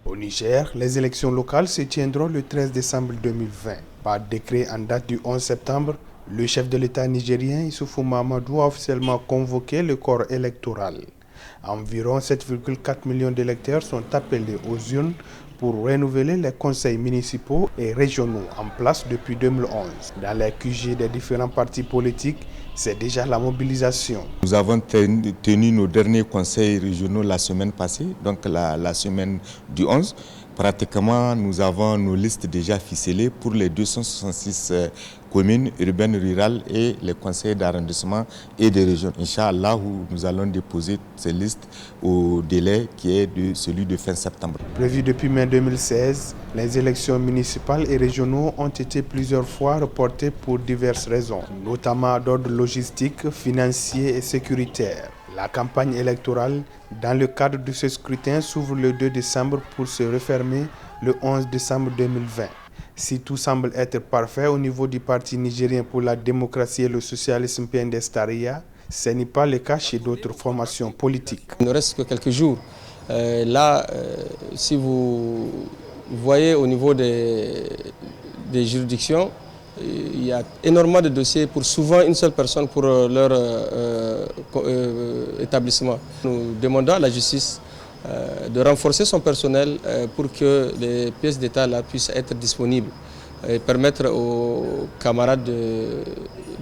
Au Niger, les élections locales se tiendront le 13 décembre 2020. Par décret en date du 11 septembre, le chef de l'État nigérien Issoufou Mahamadou a officiellement convoqué le corps électoral. Environ 7,4 millions d'électeurs sont appelés aux urnes pour renouveler les conseils municipaux et régionaux en place depuis 2011. Dans les QG des différents partis politiques, c'est déjà la mobilisation. Nous avons tenu nos derniers conseils régionaux la semaine passée, donc la semaine du 11. Pratiquement, nous avons nos listes déjà ficelées pour les 266 communes urbaines, rurales et les conseils d'arrondissement et de région. Inch'Allah, nous allons déposer ces listes au délai qui est celui de fin septembre. Prévu depuis mai 2016, les élections municipales et régionaux ont été plusieurs fois reportées pour diverses raisons, notamment d'ordre logistique, financier et sécuritaire. La campagne électorale, dans le cadre de ce scrutin, s'ouvre le 2 décembre pour se refermer le 11 décembre 2020. Si tout semble être parfait au niveau du Parti nigérien pour la démocratie et le socialisme PNDS-Taraya, ce n'est pas le cas chez d'autres formations politiques. Il ne reste que quelques jours. Si vous voyez au niveau des juridictions, il y a énormément de dossiers pour souvent une seule personne pour leur établissement. Nous demandons à la justice de renforcer son personnel pour que les pièces d'État puissent être disponibles et permettre aux camarades de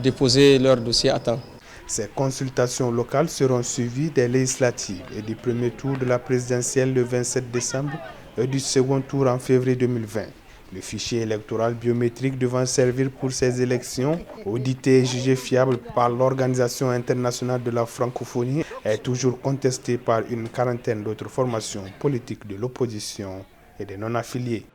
déposer leur dossier à temps. Ces consultations locales seront suivies des législatives et du premier tour de la présidentielle le 27 décembre et du second tour en février 2020. Le fichier électoral biométrique devant servir pour ces élections, audité et jugé fiable par l'Organisation internationale de la francophonie, est toujours contesté par une quarantaine d'autres formations politiques de l'opposition et des non-affiliés.